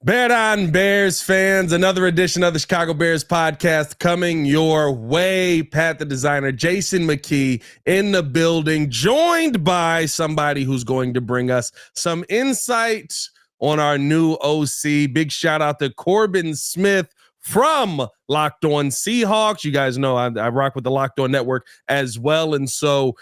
Bet on Bears fans, another edition of the Chicago Bears podcast coming your way. Pat the designer, Jason McKie in the building, joined by somebody who's going to bring us some insight on our new OC. Big shout out to Corbin Smith from Locked On Seahawks. You guys know I rock with the Locked On Network as well. And so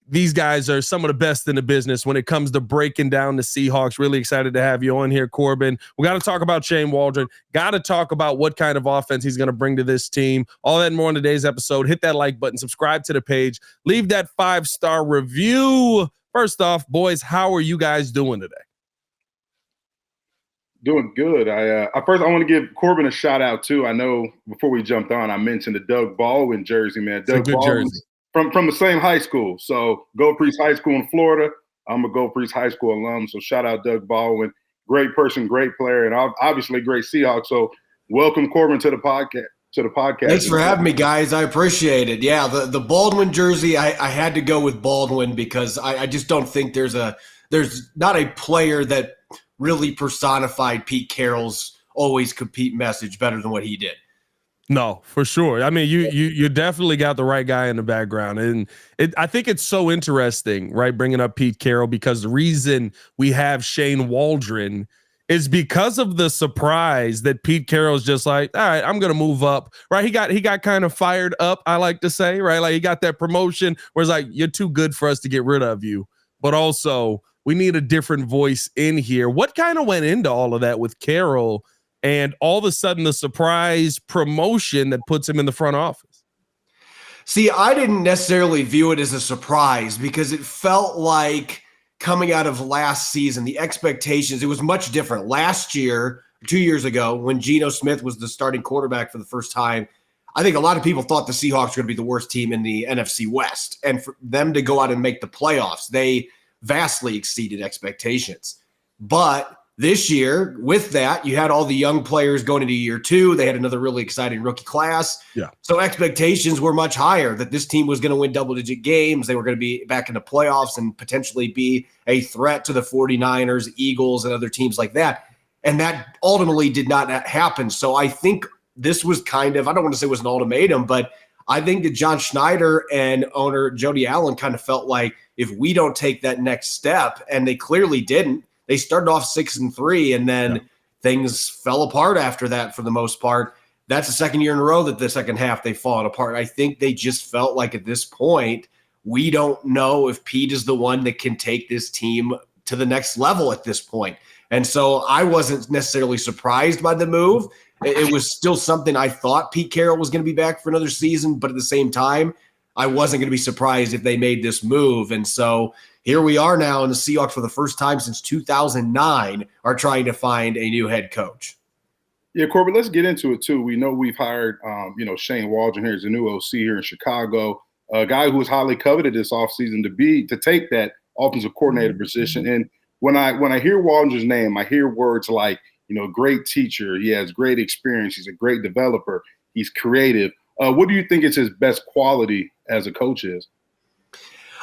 these guys are some of the best in the business when it comes to breaking down the Seahawks. Really excited to have you on here, Corbin. We got to talk about Shane Waldron. Got to talk about what kind of offense he's going to bring to this team. All that and more on today's episode. Hit that like button, subscribe to the page, leave that 5-star review. First off, boys, how are you guys doing today? Doing good. First I want to give Corbin a shout out too. I know before we jumped on, I mentioned the Doug Baldwin jersey, man. Doug Baldwin jersey. From the same high school. So Gold Priest High School in Florida. I'm a Gold Priest High School alum. So shout out Doug Baldwin. Great person, great player, and obviously great Seahawks. So welcome Corbin to the podcast. Thanks for having me, guys. I appreciate it. Yeah, the Baldwin jersey, I had to go with Baldwin because I just don't think there's not a player that really personified Pete Carroll's always compete message better than what he did. No, for sure. I mean, you definitely got the right guy in the background. And I think it's so interesting, right, bringing up Pete Carroll, because the reason we have Shane Waldron is because of the surprise that Pete Carroll's just like, all right, I'm going to move up, right? He got kind of fired up, I like to say, right? Like he got that promotion where it's like, you're too good for us to get rid of you. But also, we need a different voice in here. What kind of went into all of that with Carroll? And all of a sudden, the surprise promotion that puts him in the front office. See, I didn't necessarily view it as a surprise because it felt like coming out of last season, the expectations, it was much different. Last year, 2 years ago, when Geno Smith was the starting quarterback for the first time, I think a lot of people thought the Seahawks were going to be the worst team in the NFC West. And for them to go out and make the playoffs, they vastly exceeded expectations. But this year, with that, you had all the young players going into year two. They had another really exciting rookie class. Yeah. So expectations were much higher that this team was going to win double-digit games. They were going to be back in the playoffs and potentially be a threat to the 49ers, Eagles, and other teams like that. And that ultimately did not happen. So I think this was kind of, I don't want to say it was an ultimatum, but I think that John Schneider and owner Jody Allen kind of felt like if we don't take that next step, and they clearly didn't. They started off 6-3, and then things fell apart after that for the most part. That's the second year in a row that the second half they've fallen apart. I think they just felt like at this point, we don't know if Pete is the one that can take this team to the next level at this point. And so I wasn't necessarily surprised by the move. It was still something I thought Pete Carroll was going to be back for another season, but at the same time, I wasn't going to be surprised if they made this move. And so here we are now, and the Seahawks, for the first time since 2009, are trying to find a new head coach. Yeah, Corbin, let's get into it, too. We know we've hired, Shane Waldron here as the new OC here in Chicago, a guy who was highly coveted this offseason to take that offensive coordinator position. And when I hear Waldron's name, I hear words like, great teacher. He has great experience. He's a great developer. He's creative. What do you think is his best quality as a coach is?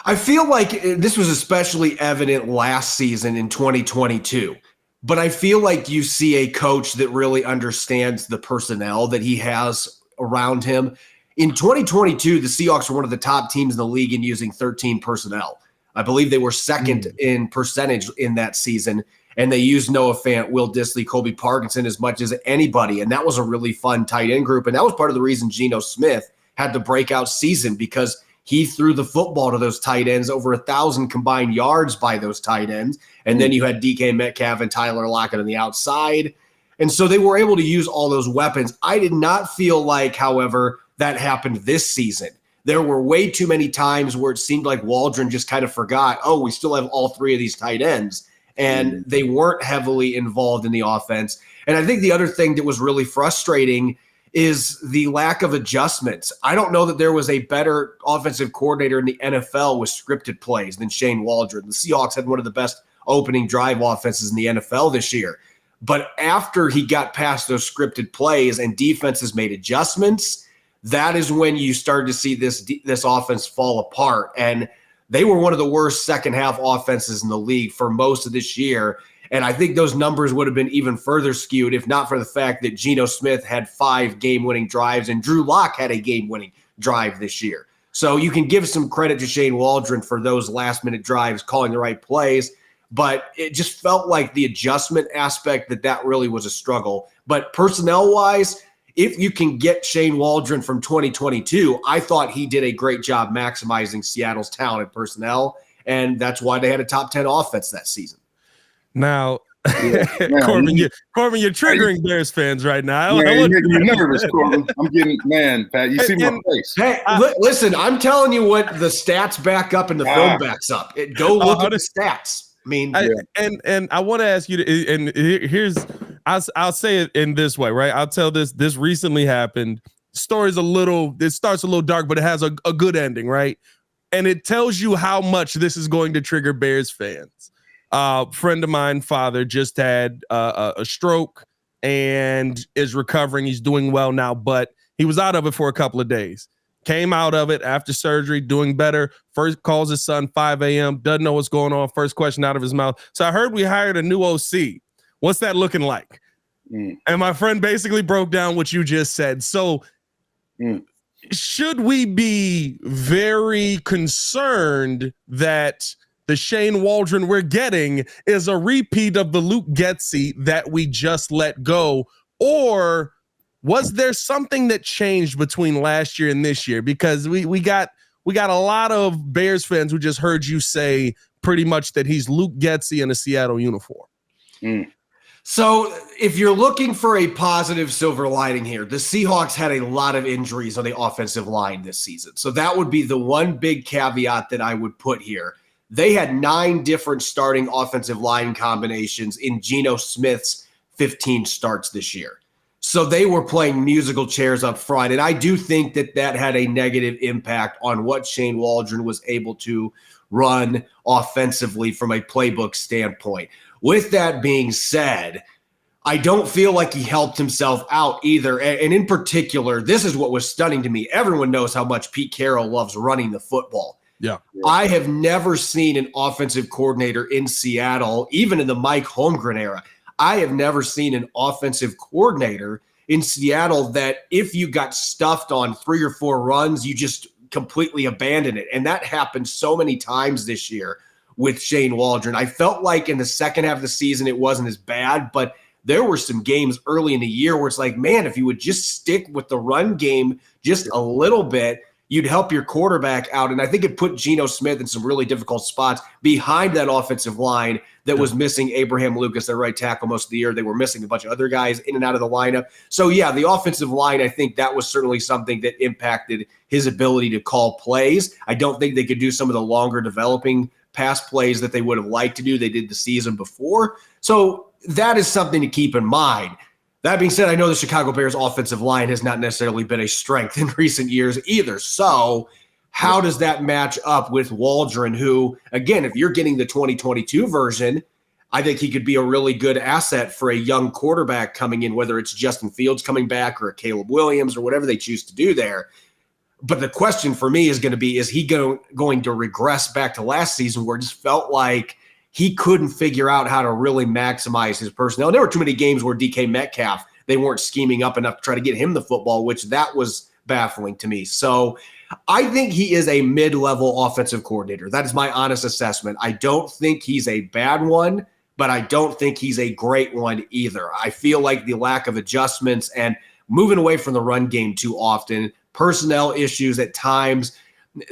I feel like this was especially evident last season in 2022, but I feel like you see a coach that really understands the personnel that he has around him. In 2022, the Seahawks were one of the top teams in the league in using 13 personnel. I believe they were second in percentage in that season, and they used Noah Fant, Will Dissly, Colby Parkinson as much as anybody, and that was a really fun tight end group, and that was part of the reason Geno Smith had the breakout season, because he threw the football to those tight ends, over 1,000 combined yards by those tight ends. And then you had DK Metcalf and Tyler Lockett on the outside. And so they were able to use all those weapons. I did not feel like, however, that happened this season. There were way too many times where it seemed like Waldron just kind of forgot, we still have all three of these tight ends. And they weren't heavily involved in the offense. And I think the other thing that was really frustrating is the lack of adjustments. I don't know that there was a better offensive coordinator in the NFL with scripted plays than Shane Waldron. The Seahawks had one of the best opening drive offenses in the NFL this year. But after he got past those scripted plays and defenses made adjustments, that is when you started to see this offense fall apart. And they were one of the worst second half offenses in the league for most of this year. And I think those numbers would have been even further skewed if not for the fact that Geno Smith had 5 game-winning drives and Drew Lock had a game-winning drive this year. So you can give some credit to Shane Waldron for those last-minute drives, calling the right plays, but it just felt like the adjustment aspect that really was a struggle. But personnel-wise, if you can get Shane Waldron from 2022, I thought he did a great job maximizing Seattle's talent and personnel, and that's why they had a top 10 offense that season. Now, Corbin, you're triggering Bears fans right now. You're making me nervous, Corbin. I'm getting, man, Pat, you see my face. Hey, listen, I'm telling you what the stats back up and the film backs up. Go look at the stats. I mean, and I want to ask you to, and here's, I'll say it in this way, right? I'll tell this recently happened. Story's it starts a little dark, but it has a good ending, right? And it tells you how much this is going to trigger Bears fans. Friend of mine, father, just had a stroke and is recovering. He's doing well now, but he was out of it for a couple of days. Came out of it after surgery, doing better. First calls his son 5 a.m. Doesn't know what's going on. First question out of his mouth. So I heard we hired a new OC. What's that looking like? And my friend basically broke down what you just said. So should we be very concerned that the Shane Waldron we're getting is a repeat of the Luke Getsy that we just let go? Or was there something that changed between last year and this year? Because we got a lot of Bears fans who just heard you say pretty much that he's Luke Getsy in a Seattle uniform. So if you're looking for a positive silver lining here, the Seahawks had a lot of injuries on the offensive line this season. So that would be the one big caveat that I would put here. They had 9 different starting offensive line combinations in Geno Smith's 15 starts this year. So they were playing musical chairs up front. And I do think that had a negative impact on what Shane Waldron was able to run offensively from a playbook standpoint. With that being said, I don't feel like he helped himself out either. And in particular, this is what was stunning to me. Everyone knows how much Pete Carroll loves running the football. Yeah. I have never seen an offensive coordinator in Seattle, even in the Mike Holmgren era. I have never seen an offensive coordinator in Seattle that if you got stuffed on 3 or 4 runs, you just completely abandon it. And that happened so many times this year with Shane Waldron. I felt like in the second half of the season, it wasn't as bad, but there were some games early in the year where it's like, man, if you would just stick with the run game just a little bit, you'd help your quarterback out. And I think it put Geno Smith in some really difficult spots behind that offensive line that was missing Abraham Lucas, their right tackle, most of the year. They were missing a bunch of other guys in and out of the lineup. So, yeah, the offensive line, I think that was certainly something that impacted his ability to call plays. I don't think they could do some of the longer developing pass plays that they would have liked to do. They did the season before. So that is something to keep in mind. That being said, I know the Chicago Bears offensive line has not necessarily been a strength in recent years either. So how does that match up with Waldron, who, again, if you're getting the 2022 version, I think he could be a really good asset for a young quarterback coming in, whether it's Justin Fields coming back or a Caleb Williams or whatever they choose to do there. But the question for me is going to be, is he going to regress back to last season where it just felt like he couldn't figure out how to really maximize his personnel? There were too many games where DK Metcalf, they weren't scheming up enough to try to get him the football, which that was baffling to me. So I think he is a mid-level offensive coordinator. That is my honest assessment. I don't think he's a bad one, but I don't think he's a great one either. I feel like the lack of adjustments and moving away from the run game too often, personnel issues at times,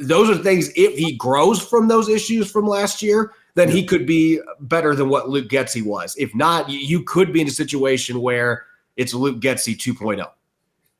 those are things, if he grows from those issues from last year, then he could be better than what Luke Getsy was. If not, you could be in a situation where it's Luke Getsy 2.0.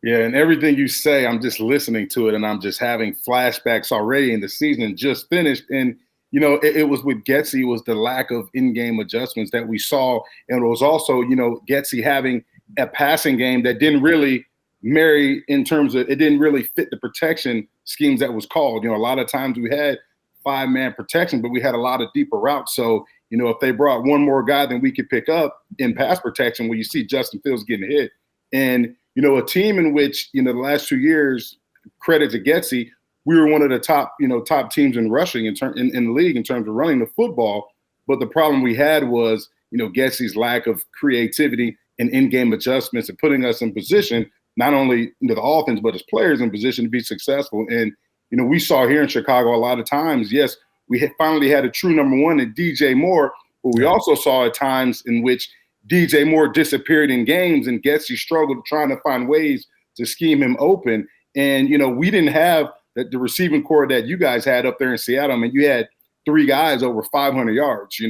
Yeah, and everything you say, I'm just listening to it, and I'm just having flashbacks already, and the season just finished. And, you know, it was with Getsy, it was the lack of in-game adjustments that we saw. And it was also, you know, Getsy having a passing game that didn't really marry in terms of, it didn't really fit the protection schemes that was called. You know, a lot of times we had 5-man protection, but we had a lot of deeper routes. So, you know, if they brought one more guy than we could pick up in pass protection, where you see Justin Fields getting hit. And, you know, a team in which, you know, the last 2 years, credit to Getsy, we were one of the top teams in rushing in the league in terms of running the football. But the problem we had was, Getsy's lack of creativity and in-game adjustments and putting us in position, not only the offense, but as players in position to be successful. And, we saw here in Chicago a lot of times, yes, we finally had a true number one in DJ Moore, but we also saw at times in which DJ Moore disappeared in games and Getsy struggled trying to find ways to scheme him open. And, we didn't have the receiving core that you guys had up there in Seattle. I mean, you had 3 guys over 500 yards.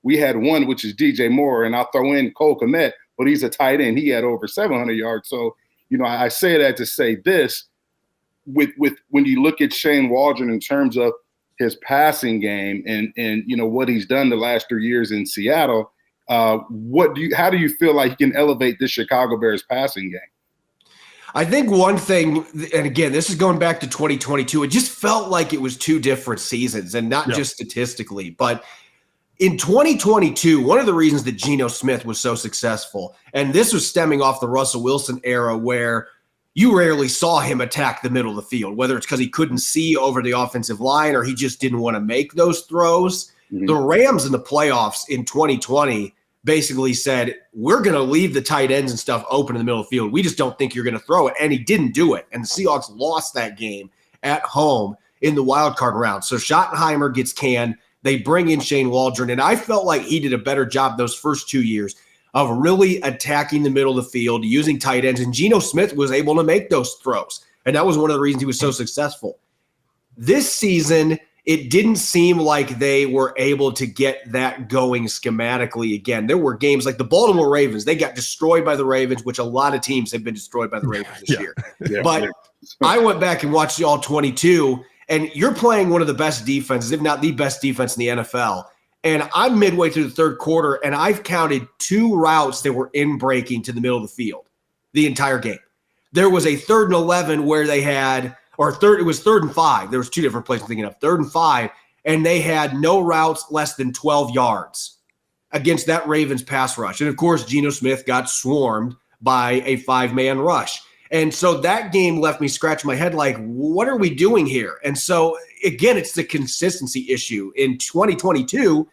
We had one, which is DJ Moore, and I'll throw in Cole Kmet, but he's a tight end. He had over 700 yards. So, I say that to say this, with when you look at Shane Waldron in terms of his passing game and what he's done the last 3 years in Seattle, how do you feel like he can elevate this Chicago Bears passing game? I think one thing, and again, this is going back to 2022, it just felt like it was 2 different seasons, and not just statistically, but in 2022, one of the reasons that Geno Smith was so successful, and this was stemming off the Russell Wilson era where you rarely saw him attack the middle of the field, whether it's because he couldn't see over the offensive line or he just didn't want to make those throws. Mm-hmm. The Rams in the playoffs in 2020 basically said, we're going to leave the tight ends and stuff open in the middle of the field. We just don't think you're going to throw it. And he didn't do it. And the Seahawks lost that game at home in the wild card round. So Schottenheimer gets canned. They bring in Shane Waldron. And I felt like he did a better job those first 2 years of really attacking the middle of the field, using tight ends. And Geno Smith was able to make those throws. And that was one of the reasons he was so successful. This season, it didn't seem like they were able to get that going schematically again. There were games like the Baltimore Ravens. They got destroyed by the Ravens, which a lot of teams have been destroyed by the Ravens this year. But I went back and watched all 22, and you're playing one of the best defenses, if not the best defense in the NFL. And I'm midway through the third quarter, and I've counted 2 routes that were in breaking to the middle of the field the entire game. There was a 3rd and 11 where they had – it was 3rd and 5. There was 2 different plays I'm thinking of. 3rd and 5, and they had no routes less than 12 yards against that Ravens pass rush. And, of course, Geno Smith got swarmed by a 5-man rush. And so that game left me scratching my head like, what are we doing here? And so, again, it's the consistency issue. In 2022,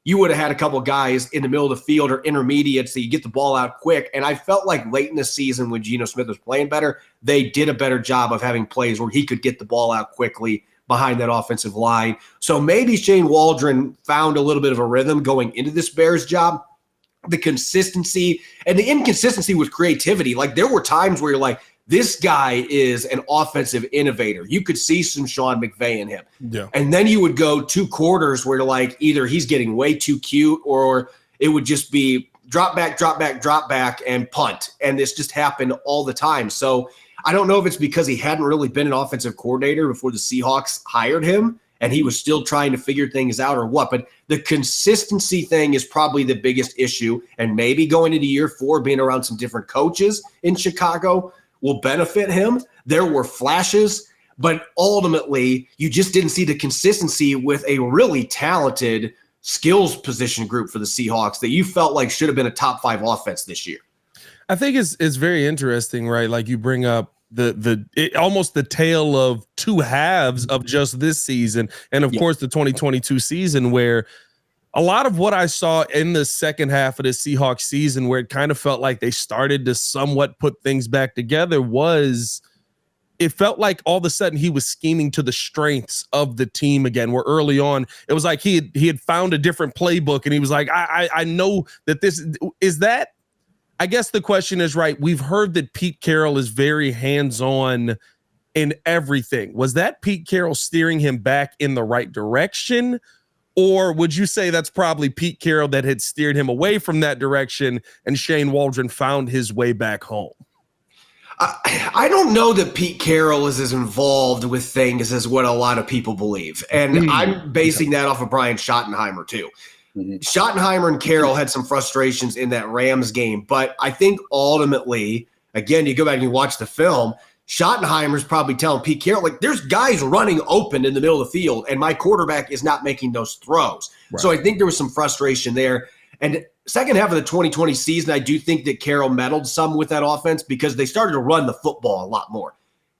you would have had a couple guys in the middle of the field or intermediate so you get the ball out quick. And I felt like late in the season when Geno Smith was playing better, they did a better job of having plays where he could get the ball out quickly behind that offensive line. So maybe Shane Waldron found a little bit of a rhythm going into this Bears job. The consistency and the inconsistency with creativity. Like there were times where you're like, this guy is an offensive innovator. You could see some Sean McVay in him. Yeah. And then you would go 2 quarters where you're like, either he's getting way too cute or it would just be drop back, and punt. And this just happened all the time. So I don't know if it's because he hadn't really been an offensive coordinator before the Seahawks hired him and he was still trying to figure things out or what. But the consistency thing is probably the biggest issue. And maybe going into year 4, being around some different coaches in Chicago will benefit him. There were flashes, but ultimately you just didn't see the consistency with a really talented skills position group for the Seahawks that you felt like should have been a top 5 offense this year. I think it's very interesting, right? Like you bring up almost the tale of 2 halves of just this season. And of course the 2022 season where a lot of what I saw in the second half of the Seahawks season where it kind of felt like they started to somewhat put things back together was it felt like all of a sudden he was scheming to the strengths of the team again, where early on it was like he had found a different playbook and he was like, I know that this is that. I guess the question is, right, we've heard that Pete Carroll is very hands-on in everything. Was that Pete Carroll steering him back in the right direction? Or would you say that's probably Pete Carroll that had steered him away from that direction and Shane Waldron found his way back home? I don't know that Pete Carroll is as involved with things as what a lot of people believe. And I'm basing that off of Brian Schottenheimer too. Schottenheimer and Carroll had some frustrations in that Rams game, but I think ultimately, again, you go back and you watch the film, Schottenheimer's probably telling Pete Carroll, like, there's guys running open in the middle of the field, and my quarterback is not making those throws. Right. So I think there was some frustration there. And second half of the 2020 season, I do think that Carroll meddled some with that offense because they started to run the football a lot more.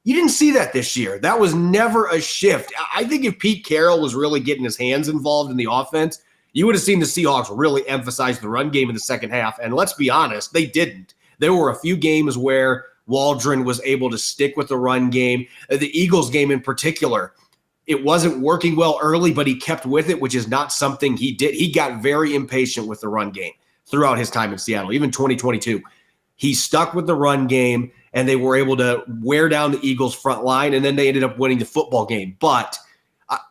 You didn't see that this year. That was never a shift. I think if Pete Carroll was really getting his hands involved in the offense, You would have seen the Seahawks really emphasize the run game in the second half. And let's be honest, they didn't. There were a few games where Waldron was able to stick with the run game. The Eagles game in particular, it wasn't working well early, but he kept with it, which is not something he did. He got very impatient with the run game throughout his time in Seattle, even 2022. He stuck with the run game, and they were able to wear down the Eagles' front line, and then they ended up winning the football game. But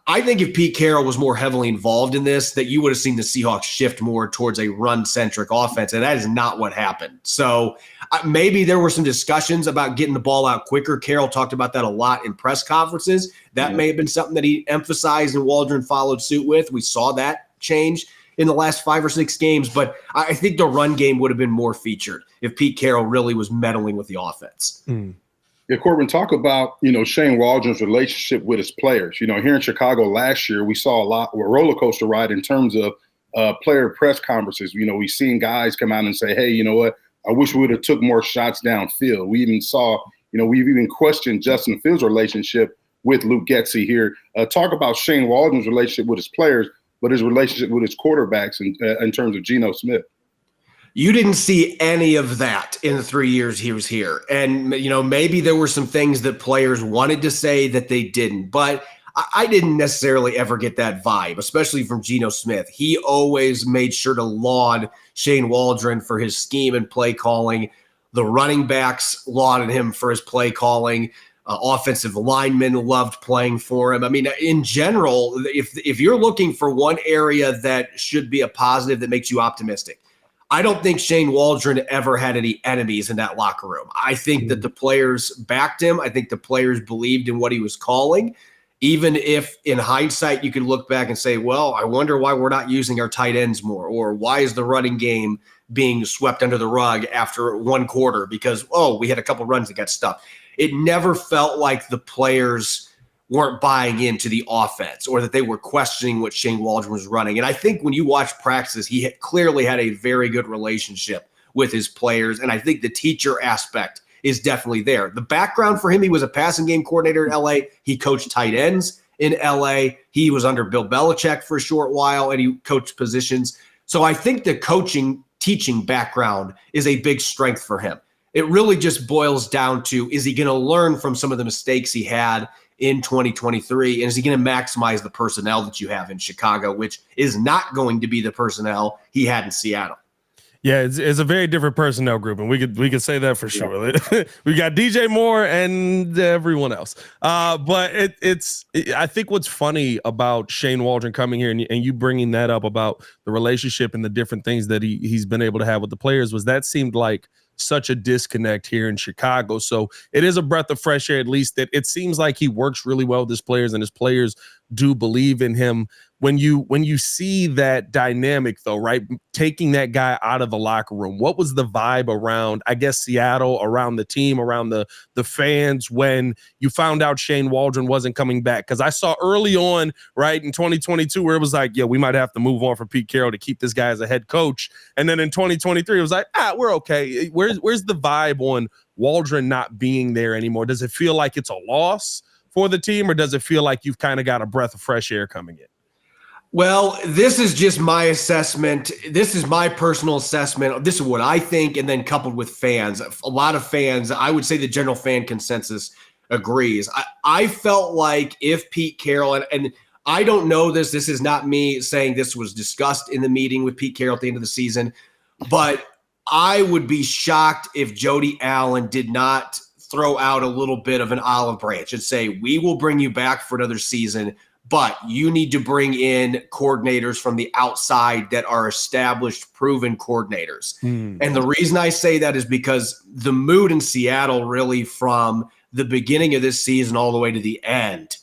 I think if Pete Carroll was more heavily involved in this, that you would have seen the Seahawks shift more towards a run-centric offense, and that is not what happened. So maybe there were some discussions about getting the ball out quicker. Carroll talked about that a lot in press conferences. That may have been something that he emphasized and Waldron followed suit with. We saw that change in the last 5 or 6 games, but I think the run game would have been more featured if Pete Carroll really was meddling with the offense. Yeah, Corbin, talk about, Shane Waldron's relationship with his players. Here in Chicago last year, we saw a roller coaster ride in terms of player press conferences. We've seen guys come out and say, hey, you know what, I wish we would have took more shots downfield. We even saw, we've even questioned Justin Fields' relationship with Luke Getsy here. Talk about Shane Waldron's relationship with his players, but his relationship with his quarterbacks in terms of Geno Smith. You didn't see any of that in the 3 years he was here. And, maybe there were some things that players wanted to say that they didn't. But I didn't necessarily ever get that vibe, especially from Geno Smith. He always made sure to laud Shane Waldron for his scheme and play calling. The running backs lauded him for his play calling. Offensive linemen loved playing for him. I mean, in general, if you're looking for one area that should be a positive that makes you optimistic, I don't think Shane Waldron ever had any enemies in that locker room. I think that the players backed him. I think the players believed in what he was calling, even if in hindsight you could look back and say, well, I wonder why we're not using our tight ends more, or why is the running game being swept under the rug after one quarter because, we had a couple runs that got stuffed. It never felt like the players weren't buying into the offense or that they were questioning what Shane Waldron was running. And I think when you watch practices, he clearly had a very good relationship with his players. And I think the teacher aspect is definitely there. The background for him, he was a passing game coordinator in LA. He coached tight ends in LA. He was under Bill Belichick for a short while, and he coached positions. So I think the teaching background is a big strength for him. It really just boils down to, is he going to learn from some of the mistakes he had in 2023? And is he going to maximize the personnel that you have in Chicago, which is not going to be the personnel he had in Seattle? Yeah, it's a very different personnel group, and we could say that for sure. We got DJ Moore and everyone else. But I think what's funny about Shane Waldron coming here and you bringing that up about the relationship and the different things that he's been able to have with the players was that seemed like such a disconnect here in Chicago. So it is a breath of fresh air, at least that it seems like he works really well with his players and his players do believe in him. When you see that dynamic though, right, taking that guy out of the locker room, what was the vibe around, I guess, Seattle, around the team, around the fans when you found out Shane Waldron wasn't coming back? Because I saw early on, right, in 2022 where it was like, yeah, we might have to move on from Pete Carroll to keep this guy as a head coach. And then in 2023, it was like, we're okay. Where's the vibe on Waldron not being there anymore? Does it feel like it's a loss for the team, or does it feel like you've kind of got a breath of fresh air coming in? Well, this is just my assessment. This is my personal assessment. This is what I think, and then coupled with fans. A lot of fans, I would say the general fan consensus agrees. I felt like if Pete Carroll, and I don't know this is not me saying this was discussed in the meeting with Pete Carroll at the end of the season, but I would be shocked if Jody Allen did not throw out a little bit of an olive branch and say, we will bring you back for another season, but you need to bring in coordinators from the outside that are established, proven coordinators. And the reason I say that is because the mood in Seattle really from the beginning of this season all the way to the end,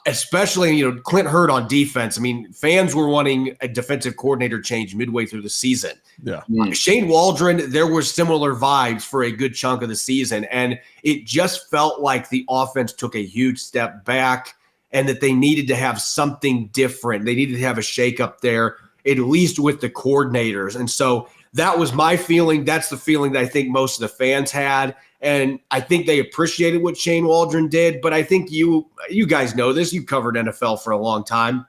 especially, Clint Hurd on defense. I mean, fans were wanting a defensive coordinator change midway through the season. Yeah. Shane Waldron, there were similar vibes for a good chunk of the season. And it just felt like the offense took a huge step back and that they needed to have something different. They needed to have a shakeup there, at least with the coordinators. And so that was my feeling. That's the feeling that I think most of the fans had. And I think they appreciated what Shane Waldron did. But I think you guys know this. You covered NFL for a long time.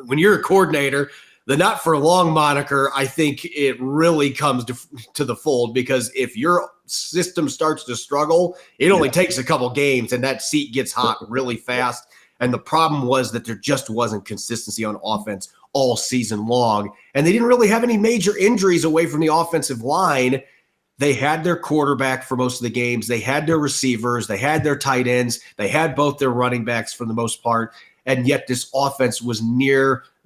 When you're a coordinator, the not for long moniker, I think it really comes to the fold, because if your system starts to struggle, it only takes a couple games and that seat gets hot really fast. And the problem was that there just wasn't consistency on offense all season long. And they didn't really have any major injuries away from the offensive line. They had their quarterback for most of the games. They had their receivers. They had their tight ends. They had both their running backs for the most part. And yet this offense was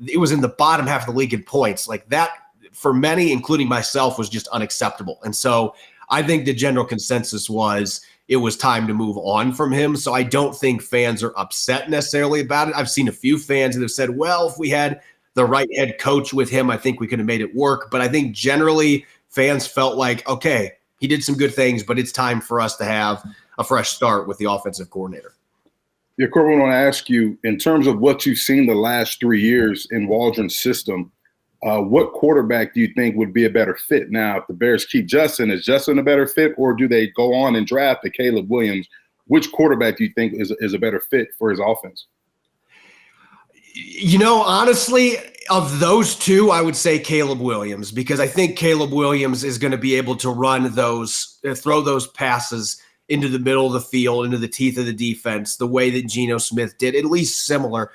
it was in the bottom half of the league in points. Like that, for many, including myself, was just unacceptable. And so I think the general consensus was it was time to move on from him. So I don't think fans are upset necessarily about it. I've seen a few fans that have said, well, if we had the right head coach with him, I think we could have made it work. But I think generally fans felt like, okay, he did some good things, but it's time for us to have a fresh start with the offensive coordinator. Yeah, Corbin, I want to ask you, in terms of what you've seen the last 3 years in Waldron's system, what quarterback do you think would be a better fit? Now, if the Bears keep Justin, is Justin a better fit, or do they go on and draft the Caleb Williams? Which quarterback do you think is a better fit for his offense? You know, honestly, of those two, I would say Caleb Williams, because I think Caleb Williams is going to be able to throw those passes into the middle of the field, into the teeth of the defense, the way that Geno Smith did, at least similar.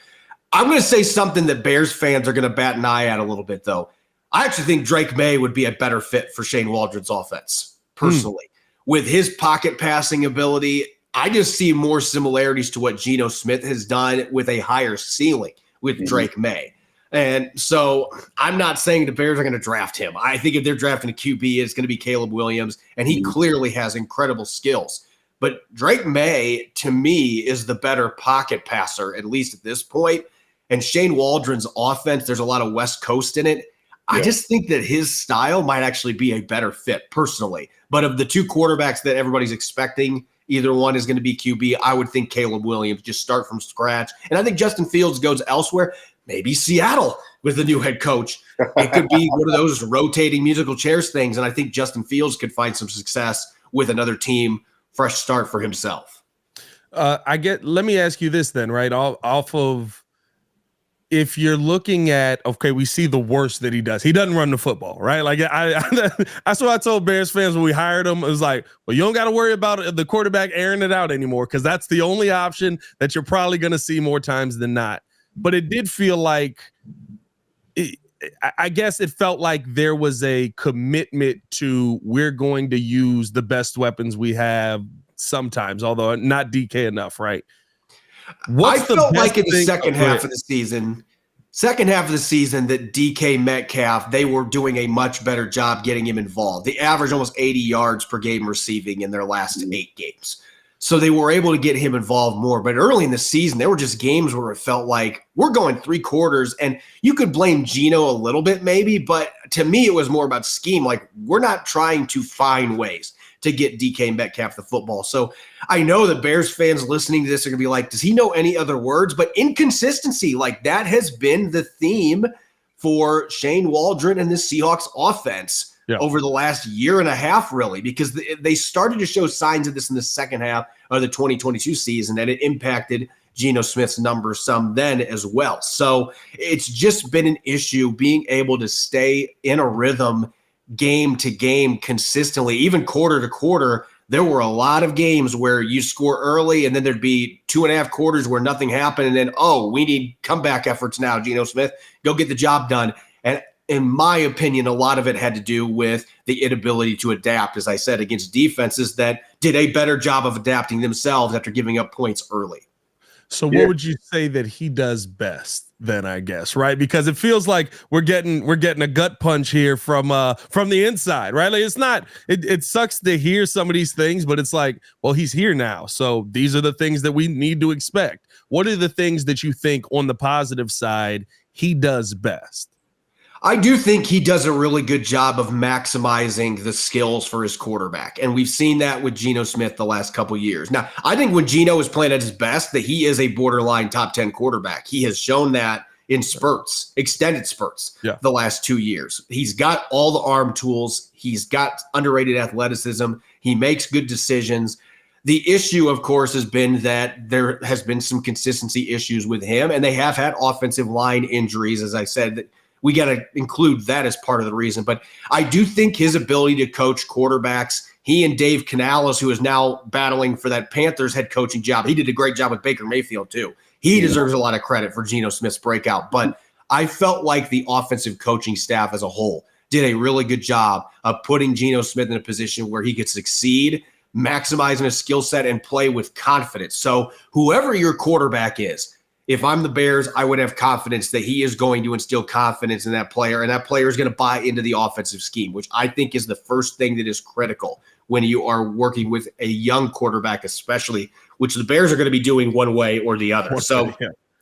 I'm going to say something that Bears fans are going to bat an eye at a little bit, though. I actually think Drake May would be a better fit for Shane Waldron's offense, personally. With his pocket passing ability, I just see more similarities to what Geno Smith has done with a higher ceiling with Drake May. And so I'm not saying the Bears are going to draft him. I think if they're drafting a QB, it's going to be Caleb Williams, and he clearly has incredible skills. But Drake May, to me, is the better pocket passer, at least at this point. And Shane Waldron's offense, there's a lot of West Coast in it. I just think that his style might actually be a better fit, personally. But of the two quarterbacks that everybody's expecting, either one is going to be QB. I would think Caleb Williams, just start from scratch. And I think Justin Fields goes elsewhere. Maybe Seattle with the new head coach. It could be one of those rotating musical chairs things. And I think Justin Fields could find some success with another team, fresh start for himself. Let me ask you this then, right? Off of, if you're looking at, okay, we see the worst that he does. He doesn't run the football, right? Like that's what I told Bears fans when we hired him. It was like, well, you don't got to worry about the quarterback airing it out anymore, because that's the only option that you're probably going to see more times than not. But it did feel like, I guess it felt like there was a commitment to, we're going to use the best weapons we have sometimes, although not DK enough, right? I felt like in the second half of the season that DK Metcalf, they were doing a much better job getting him involved. They averaged almost 80 yards per game receiving in their last 8 games. So they were able to get him involved more. But early in the season, there were just games where it felt like we're going 3 quarters, and you could blame Geno a little bit maybe, but to me it was more about scheme. Like, we're not trying to find ways to get DK Metcalf the football. So I know that Bears fans listening to this are going to be like, does he know any other words? But inconsistency, like, that has been the theme for Shane Waldron and the Seahawks offense over the last year and a half, really, because they started to show signs of this in the second half of the 2022 season, and it impacted Geno Smith's numbers some then as well. So it's just been an issue being able to stay in a rhythm game to game consistently, even quarter to quarter. There were a lot of games where you score early and then there'd be 2.5 quarters where nothing happened. And then, we need comeback efforts now. Geno Smith, go get the job done. And in my opinion, a lot of it had to do with the inability to adapt, as I said, against defenses that did a better job of adapting themselves after giving up points early. So what would you say that he does best then, I guess, right? Because it feels like we're getting a gut punch here from the inside, right? Like, it's not, it sucks to hear some of these things, but it's like, well, he's here now. So these are the things that we need to expect. What are the things that you think on the positive side he does best? I do think he does a really good job of maximizing the skills for his quarterback. And we've seen that with Geno Smith the last couple years. Now, I think when Geno is playing at his best, that he is a borderline top 10 quarterback. He has shown that in spurts, extended spurts, the last 2 years. He's got all the arm tools. He's got underrated athleticism. He makes good decisions. The issue, of course, has been that there has been some consistency issues with him, and they have had offensive line injuries, as I said, that we got to include that as part of the reason. But I do think his ability to coach quarterbacks, he and Dave Canales, who is now battling for that Panthers head coaching job, he did a great job with Baker Mayfield too. He deserves a lot of credit for Geno Smith's breakout. But I felt like the offensive coaching staff as a whole did a really good job of putting Geno Smith in a position where he could succeed, maximizing his skill set, and play with confidence. So whoever your quarterback is, if I'm the Bears, I would have confidence that he is going to instill confidence in that player, and that player is going to buy into the offensive scheme, which I think is the first thing that is critical when you are working with a young quarterback, especially, which the Bears are going to be doing one way or the other. So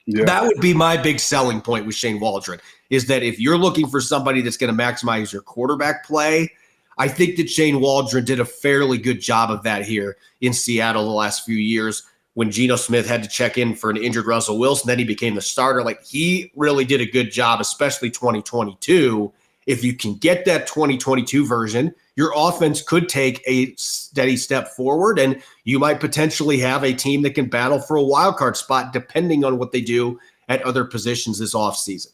that would be my big selling point with Shane Waldron, is that if you're looking for somebody that's going to maximize your quarterback play, I think that Shane Waldron did a fairly good job of that here in Seattle the last few years when Geno Smith had to check in for an injured Russell Wilson. Then he became the starter. Like, he really did a good job, especially 2022. If you can get that 2022 version, your offense could take a steady step forward, and you might potentially have a team that can battle for a wild card spot depending on what they do at other positions this offseason.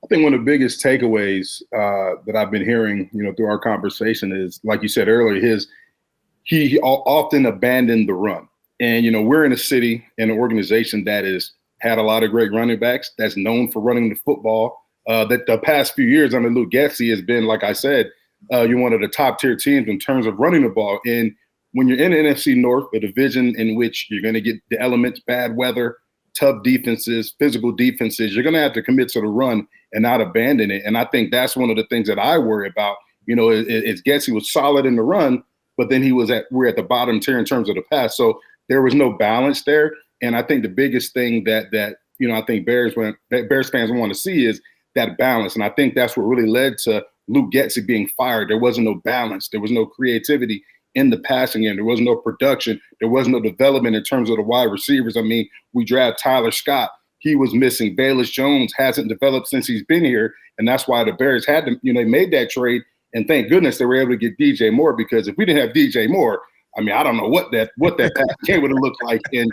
I think one of the biggest takeaways that I've been hearing, through our conversation is, like you said earlier, he often abandoned the run. And, we're in a city and an organization that has had a lot of great running backs, that's known for running the football. That the past few years under Luke Getsy has been, like I said, you're one of the top tier teams in terms of running the ball. And when you're in the NFC North, a division in which you're going to get the elements, bad weather, tough defenses, physical defenses, you're going to have to commit to the run and not abandon it. And I think that's one of the things that I worry about. Is Getsy was solid in the run, but then we're at the bottom tier in terms of the pass. So there was no balance there. And I think the biggest thing that I think Bears fans want to see is that balance. And I think that's what really led to Luke Getsy being fired. There wasn't no balance. There was no creativity in the passing game. There was no production. There was no development in terms of the wide receivers. I mean, we draft Tyler Scott. He was missing. Bayless Jones hasn't developed since he's been here. And that's why the Bears had to, they made that trade. And thank goodness they were able to get DJ Moore, because if we didn't have DJ Moore, I mean, I don't know what that pass game would have looked like. And,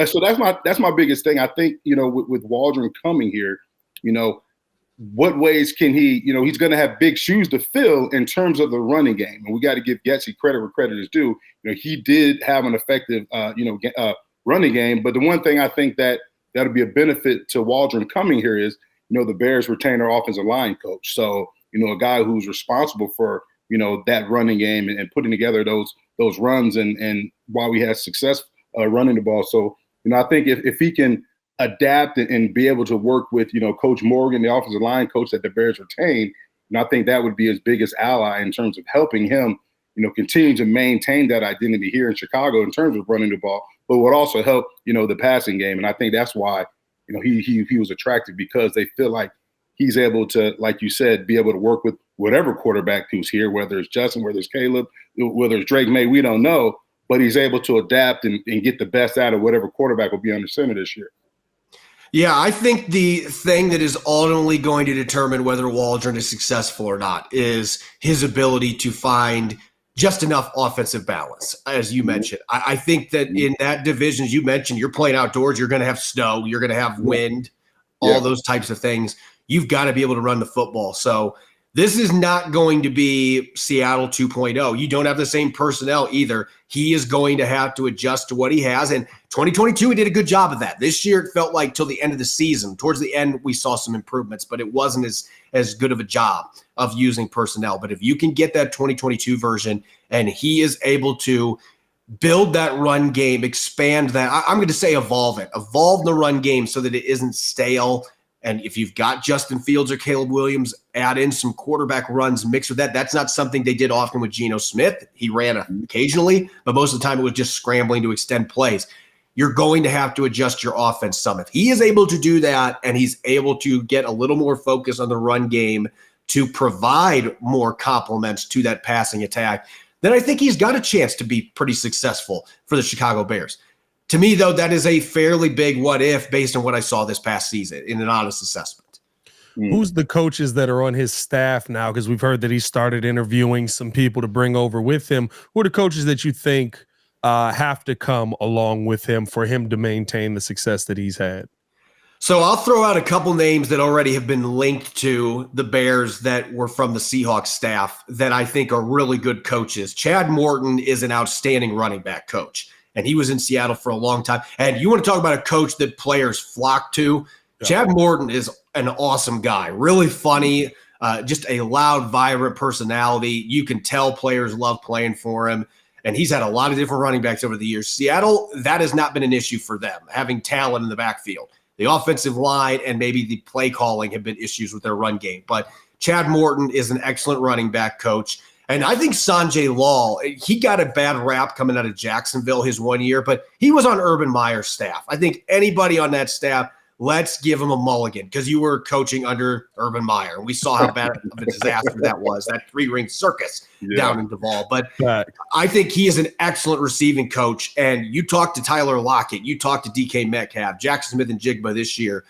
so that's my biggest thing. I think, with Waldron coming here, what ways can he, he's going to have big shoes to fill in terms of the running game. And we got to give Getsy credit where credit is due. He did have an effective, running game. But the one thing I think that'll be a benefit to Waldron coming here is, the Bears retain their offensive line coach. So, a guy who's responsible for, that running game and putting together those runs and while we had success running the ball. So, I think if he can adapt and be able to work with, Coach Morgan, the offensive line coach that the Bears retain, and I think that would be his biggest ally in terms of helping him, continue to maintain that identity here in Chicago in terms of running the ball, but would also help, the passing game. And I think that's why, he was attractive, because they feel like he's able to, like you said, be able to work with whatever quarterback who's here, whether it's Justin, whether it's Caleb, whether it's Drake May, we don't know, but he's able to adapt and get the best out of whatever quarterback will be under center this year. Yeah, I think the thing that is ultimately going to determine whether Waldron is successful or not is his ability to find just enough offensive balance, as you mentioned. I think that in that division, as you mentioned, you're playing outdoors, you're going to have snow, you're going to have wind, all those types of things. You've got to be able to run the football. So this is not going to be Seattle 2.0. You don't have the same personnel either. He is going to have to adjust to what he has. And 2022, he did a good job of that. This year, it felt like till the end of the season. Towards the end, we saw some improvements, but it wasn't as good of a job of using personnel. But if you can get that 2022 version and he is able to build that run game, expand that, I'm going to say evolve the run game so that it isn't stale. And if you've got Justin Fields or Caleb Williams, add in some quarterback runs mixed with that. That's not something they did often with Geno Smith. He ran occasionally, but most of the time it was just scrambling to extend plays. You're going to have to adjust your offense some. If he is able to do that and he's able to get a little more focus on the run game to provide more complements to that passing attack, then I think he's got a chance to be pretty successful for the Chicago Bears. To me, though, that is a fairly big what if based on what I saw this past season in an honest assessment. Who's the coaches that are on his staff now? Because we've heard that he started interviewing some people to bring over with him. Who are the coaches that you think have to come along with him for him to maintain the success that he's had? So I'll throw out a couple names that already have been linked to the Bears that were from the Seahawks staff that I think are really good coaches. Chad Morton is an outstanding running back coach, and he was in Seattle for a long time. And you want to talk about a coach that players flock to? Yeah. Chad Morton is an awesome guy, really funny, just a loud, vibrant personality. You can tell players love playing for him. And he's had a lot of different running backs over the years. Seattle, that has not been an issue for them, having talent in the backfield. The offensive line and maybe the play calling have been issues with their run game. But Chad Morton is an excellent running back coach. And I think Sanjay Law, he got a bad rap coming out of Jacksonville his 1 year, but he was on Urban Meyer's staff. I think anybody on that staff, let's give him a mulligan because you were coaching under Urban Meyer. And we saw how bad of a disaster that was, that 3-ring circus down in Duval. But I think he is an excellent receiving coach. And you talk to Tyler Lockett, you talk to DK Metcalf, Jackson Smith and Jigba this year,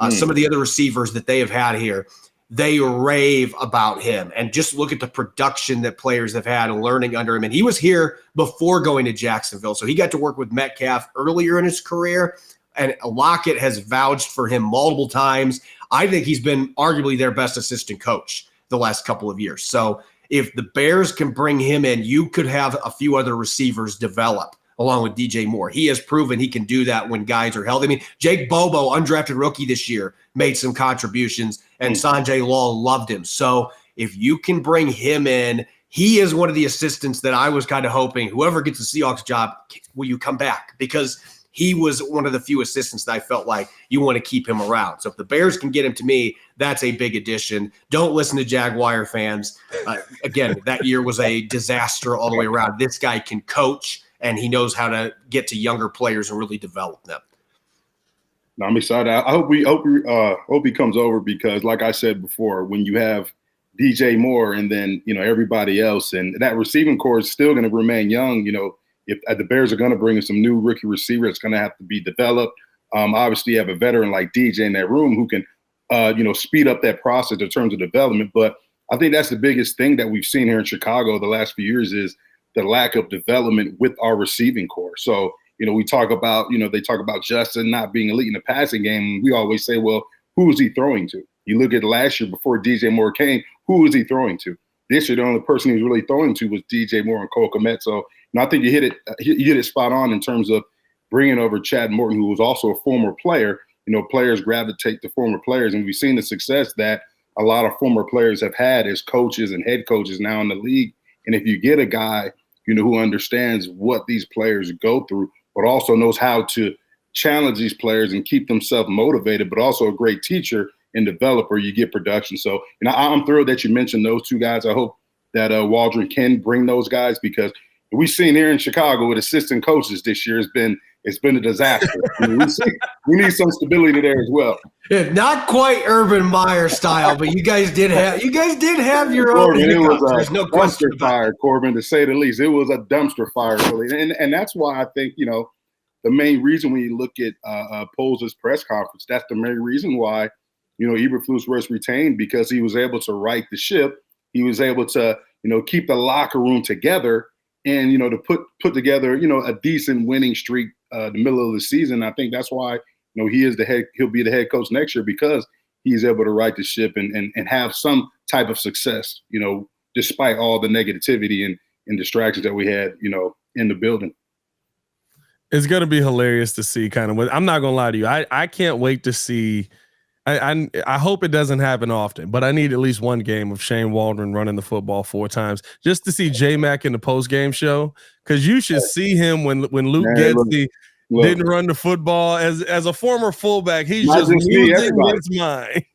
some of the other receivers that they have had here, they rave about him. And just look at the production that players have had and learning under him. And he was here before going to Jacksonville. So he got to work with Metcalf earlier in his career. And Lockett has vouched for him multiple times. I think he's been arguably their best assistant coach the last couple of years. So if the Bears can bring him in, you could have a few other receivers develop along with DJ Moore. He has proven he can do that when guys are healthy. I mean, Jake Bobo, undrafted rookie this year, made some contributions, and Sanjay Law loved him. So if you can bring him in, he is one of the assistants that I was kind of hoping, whoever gets the Seahawks job, will you come back? Because he was one of the few assistants that I felt like you want to keep him around. So if the Bears can get him to me, that's a big addition. Don't listen to Jaguar fans. Again, that year was a disaster all the way around. This guy can coach, and he knows how to get to younger players and really develop them. No, I'm excited. I hope he comes over because, like I said before, when you have DJ Moore and then everybody else, and that receiving core is still going to remain young. If the Bears are going to bring in some new rookie receiver, it's going to have to be developed. Obviously, you have a veteran like DJ in that room who can, speed up that process in terms of development. But I think that's the biggest thing that we've seen here in Chicago the last few years is the lack of development with our receiving core. So, we talk about, they talk about Justin not being elite in the passing game. We always say, well, who is he throwing to? You look at last year before DJ Moore came, who was he throwing to? This year, the only person he was really throwing to was DJ Moore and Cole Kmet. So, I think you hit it spot on in terms of bringing over Chad Morton, who was also a former player. Players gravitate to former players, and we've seen the success that a lot of former players have had as coaches and head coaches now in the league. And if you get a guy, who understands what these players go through, but also knows how to challenge these players and keep themselves motivated, but also a great teacher and developer, you get production. So, I'm thrilled that you mentioned those two guys. I hope that Waldron can bring those guys because we've seen here in Chicago with assistant coaches this year, it's been a disaster. We need some stability there as well. Yeah, not quite Urban Meyer style, but you guys did have your own. Corbin, it was a There's no question dumpster fire, Corbin, to say the least. It was a dumpster fire, really, and that's why I think the main reason when you look at Poles' press conference, that's the main reason why Eberflus was retained because he was able to right the ship. He was able to keep the locker room together. And, to put together, a decent winning streak the middle of the season. I think that's why, he'll be the head coach next year because he's able to right the ship and have some type of success, despite all the negativity and distractions that we had, in the building. It's going to be hilarious to see I'm not going to lie to you. I can't wait to see. I hope it doesn't happen often, but I need at least one game of Shane Waldron running the football 4 times just to see J-Mac in the post-game show because you should see him when Luke Getsy didn't run the football. As a former fullback, he's just losing his mind.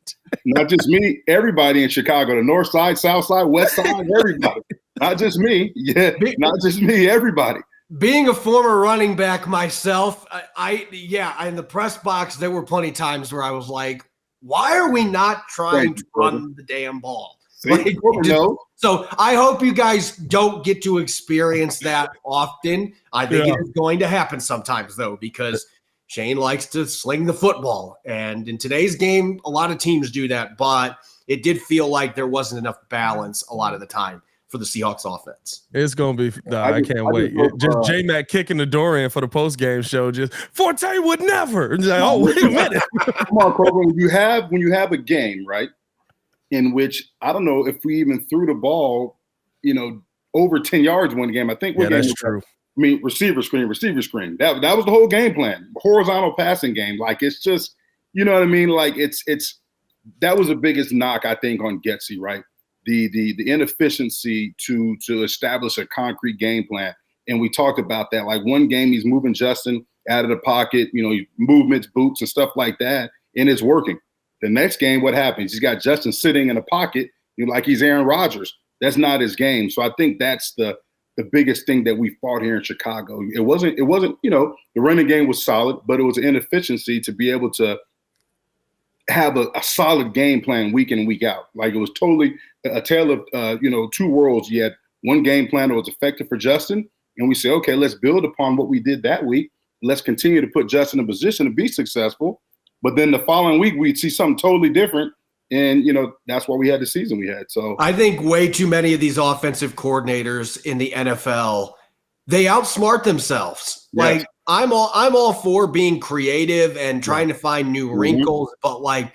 Not just me, everybody in Chicago, the north side, south side, west side, everybody. Not just me. Yeah, not just me, everybody. Being a former running back myself, in the press box, there were plenty of times where I was like, why are we not trying to run the damn ball? So I hope you guys don't get to experience that often. I think it is going to happen sometimes, though, because Shane likes to sling the football. And in today's game, a lot of teams do that, but it did feel like there wasn't enough balance a lot of the time. for the Seahawks offense. It's gonna be. I can't wait. Just J Mac kicking the door in for the post game show. Just Forte would never. Like, oh, wait a minute. Come on, Corbin. When you have a game, right, in which I don't know if we even threw the ball, over 10 yards one game. I think that's true. I mean, receiver screen. That was the whole game plan. Horizontal passing game. Like, it's just, you know what I mean? Like, it's that was the biggest knock, I think, on Getsy, right? The inefficiency to establish a concrete game plan. And we talked about that. Like, one game he's moving Justin out of the pocket, movements, boots, and stuff like that, and it's working. The next game, what happens? He's got Justin sitting in a pocket, like he's Aaron Rodgers. That's not his game. So I think that's the biggest thing that we fought here in Chicago. It wasn't, the running game was solid, but it was an inefficiency to be able to have a solid game plan week in and week out. Like, it was totally a tale of, two worlds. You had one game plan that was effective for Justin, and we say, okay, let's build upon what we did that week. Let's continue to put Justin in a position to be successful. But then the following week, we'd see something totally different. And, that's why we had the season we had. So I think way too many of these offensive coordinators in the NFL, they outsmart themselves. Yes. Like, I'm all for being creative and trying to find new wrinkles, but like,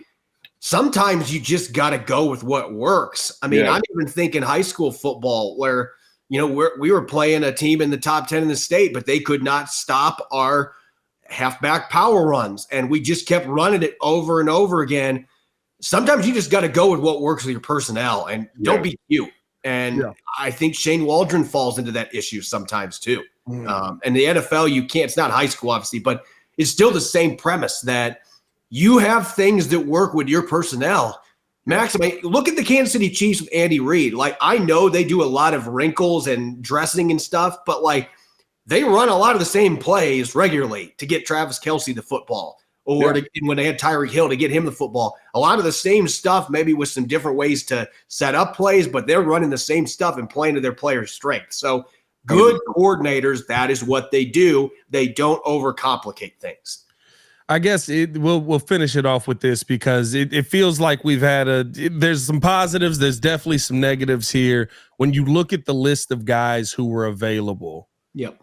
sometimes you just got to go with what works. I mean, I'm even thinking high school football where, we were playing a team in the top 10 in the state, but they could not stop our halfback power runs. And we just kept running it over and over again. Sometimes you just got to go with what works with your personnel and don't be cute. And I think Shane Waldron falls into that issue sometimes too. And the NFL, you can't, it's not high school, obviously, but it's still the same premise that you have things that work with your personnel. Max, I mean, look at the Kansas City Chiefs with Andy Reid. Like, I know they do a lot of wrinkles and dressing and stuff, but like, they run a lot of the same plays regularly to get Travis Kelce the football, or when they had Tyreek Hill to get him the football. A lot of the same stuff, maybe with some different ways to set up plays, but they're running the same stuff and playing to their players' strength. So good coordinators, that is what they do. They don't overcomplicate things. I guess we'll finish it off with this because it feels like we've had there's some positives. There's definitely some negatives here. When you look at the list of guys who were available,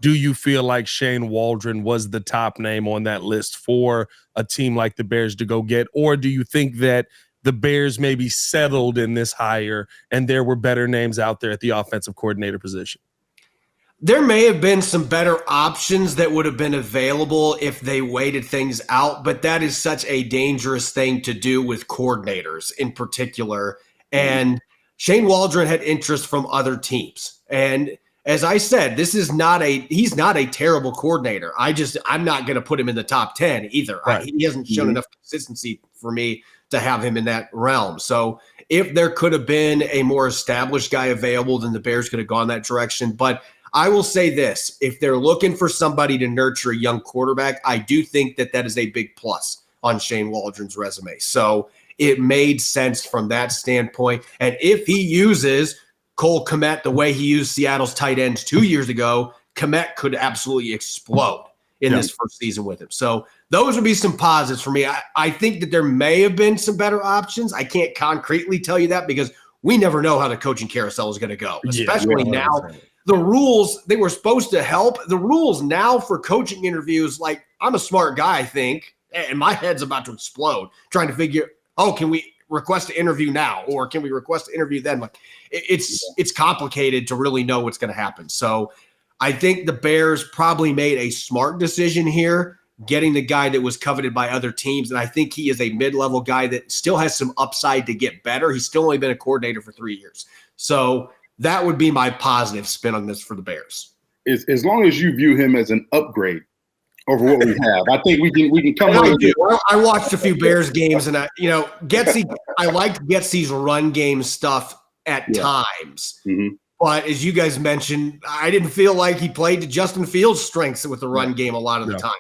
do you feel like Shane Waldron was the top name on that list for a team like the Bears to go get? Or do you think that the Bears maybe settled in this hire and there were better names out there at the offensive coordinator position? There may have been some better options that would have been available if they waited things out, but that is such a dangerous thing to do with coordinators in particular. And Shane Waldron had interest from other teams. And as I said, he's not a terrible coordinator. I'm not going to put him in the top 10 either. Right. He hasn't shown enough consistency for me to have him in that realm. So if there could have been a more established guy available, then the Bears could have gone that direction. But I will say this, if they're looking for somebody to nurture a young quarterback, I do think that is a big plus on Shane Waldron's resume. So it made sense from that standpoint. And if he uses Cole Kmet the way he used Seattle's tight ends 2 years ago, Kmet could absolutely explode in this first season with him. So those would be some positives for me. I think that there may have been some better options. I can't concretely tell you that because we never know how the coaching carousel is going to go, especially now. The rules, they were supposed to help. The rules now for coaching interviews, like, I'm a smart guy, I think, and my head's about to explode trying to figure, can we request an interview now? Or can we request an interview then? Like, it's complicated to really know what's going to happen. So I think the Bears probably made a smart decision here, getting the guy that was coveted by other teams. And I think he is a mid-level guy that still has some upside to get better. He's still only been a coordinator for 3 years. So that would be my positive spin on this for the Bears. As long as you view him as an upgrade over what we have, I think we can come on. I watched a few Bears games, and Getsy. I liked Getsy's run game stuff at times, but as you guys mentioned, I didn't feel like he played to Justin Fields' strengths with the run game a lot of the time.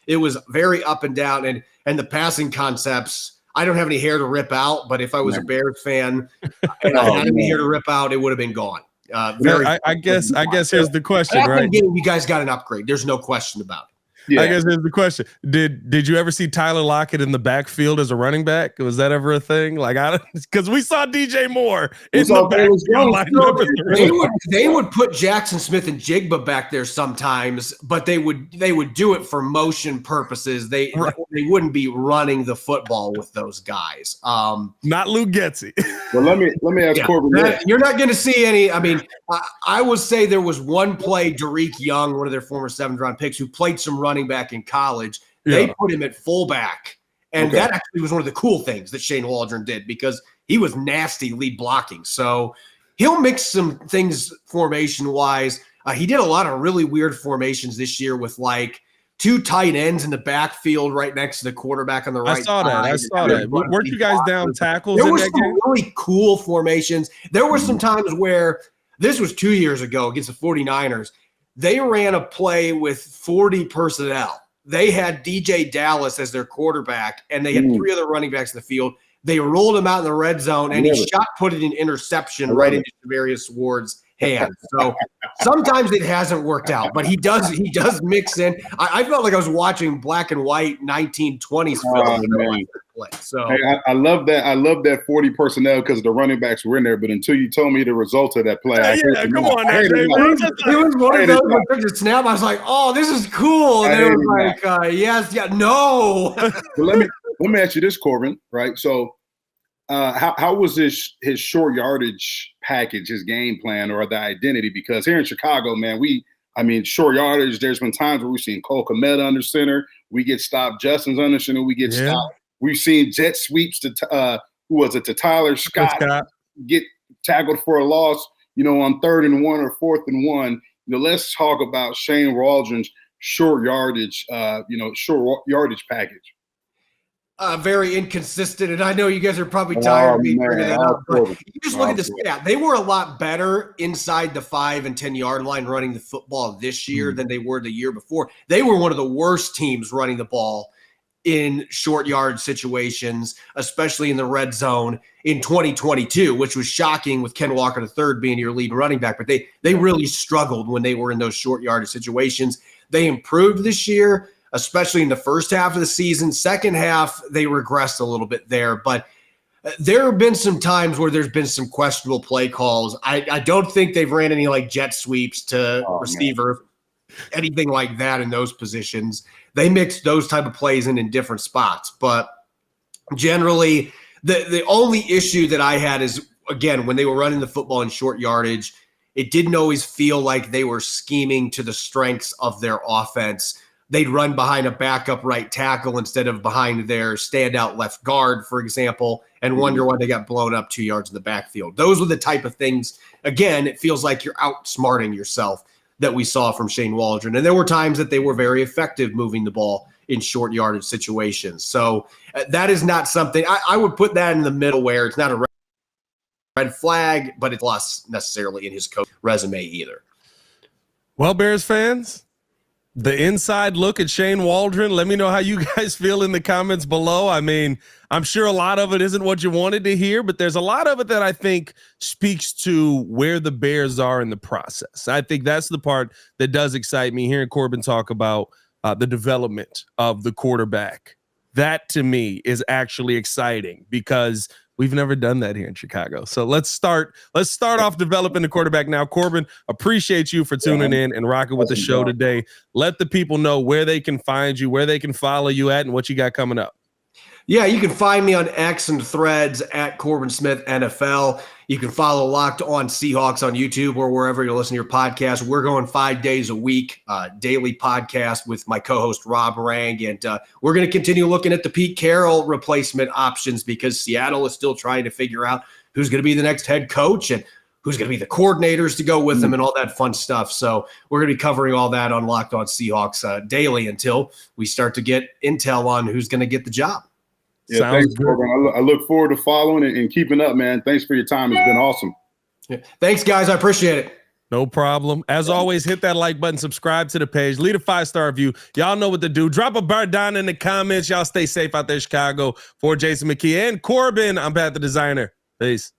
It was very up and down, and the passing concepts. I don't have any hair to rip out, but if I was a Bears fan and I had any hair to rip out, it would have been gone. I guess here's the question, right? Game, you guys got an upgrade. There's no question about it. I guess here's the question: Did you ever see Tyler Lockett in the backfield as a running back? Was that ever a thing? Like, because we saw DJ Moore in the backfield. They would put Jackson Smith and Jigba back there sometimes, but they would do it for motion purposes. They wouldn't be running the football with those guys. Not Luke Getsy. Well, let me ask Corbin. You're not going to see any. I mean, I would say there was one play. Derek Young, one of their former 7th-round picks, who played some running back in college. They put him at fullback, and that actually was one of the cool things that Shane Waldron did because he was nasty lead blocking. So he'll mix some things formation-wise. He did a lot of really weird formations this year with like 2 tight ends in the backfield right next to the quarterback on the right side. I saw that. Weren't you guys down tackles there in were that some game? really cool formations. There were some times where this was 2 years ago against the 49ers. They ran a play with 40 personnel. They had DJ Dallas as their quarterback, and they had 3 other running backs in the field. They rolled him out in the red zone, and he put it in interception right into Javarius Ward's hand. So sometimes it hasn't worked out, but he does mix in. I felt like I was watching black and white 1920s film. So hey, I love that. I love that 40 personnel because the running backs were in there. But until you told me the result of that play, come on, now, it was one of those when I took the snap. I was like, "Oh, this is cool," and they were like, "Yes, yeah, no." But let me ask you this, Corbin. Right? So, how was his short yardage package, his game plan, or the identity? Because here in Chicago, man, short yardage. There's been times where we've seen Cole Kmet under center. We get stopped. Justin's under center. We get stopped. We've seen jet sweeps to to Tyler Scott get tackled for a loss, on 3rd and 1 or 4th and 1. Let's talk about Shane Waldron's short yardage package. Very inconsistent, and I know you guys are probably tired of me bringing that up. But you just look at the stat; they were a lot better inside the 5 and 10 yard line running the football this year than they were the year before. They were one of the worst teams running the ball in short yard situations, especially in the red zone in 2022, which was shocking with Ken Walker III being your lead running back. But they really struggled when they were in those short yardage situations. They improved this year, especially in the first half of the season. Second half, they regressed a little bit there. But there have been some times where there's been some questionable play calls. I don't think they've ran any like jet sweeps to receiver, anything like that in those positions. They mixed those type of plays in different spots. But generally, the only issue that I had is, again, when they were running the football in short yardage, it didn't always feel like they were scheming to the strengths of their offense. They'd run behind a backup right tackle instead of behind their standout left guard, for example, and wonder why they got blown up 2 yards in the backfield. Those were the type of things, again, it feels like you're outsmarting yourself that we saw from Shane Waldron. And there were times that they were very effective moving the ball in short yardage situations. So that is not something I would put that in the middle where it's not a red flag, but it's less necessarily in his coach resume either. Well, Bears fans, the inside look at Shane Waldron. Let me know how you guys feel in the comments below. I mean, I'm sure a lot of it isn't what you wanted to hear, but there's a lot of it that I think speaks to where the Bears are in the process. I think that's the part that does excite me, hearing Corbin talk about the development of the quarterback. That to me is actually exciting because we've never done that here in Chicago. So let's start off developing the quarterback now. Corbin, appreciate you for tuning in and rocking with the show today. Let the people know where they can find you, where they can follow you at, and what you got coming up. Yeah, you can find me on X and Threads at Corbin Smith NFL. You can follow Locked On Seahawks on YouTube or wherever you're listening to your podcast. We're going 5 days a week, daily podcast with my co-host Rob Rang, and we're going to continue looking at the Pete Carroll replacement options because Seattle is still trying to figure out who's going to be the next head coach and who's going to be the coordinators to go with them and all that fun stuff. So we're going to be covering all that on Locked On Seahawks daily until we start to get intel on who's going to get the job. Yeah, thanks, Corbin. I look forward to following and keeping up, man. Thanks for your time. It's been awesome. Yeah. Thanks, guys. I appreciate it. No problem. As always, hit that like button, subscribe to the page, leave a 5-star review. Y'all know what to do. Drop a bar down in the comments. Y'all stay safe out there, Chicago. For Jason McKie and Corbin, I'm Pat the Designer. Peace.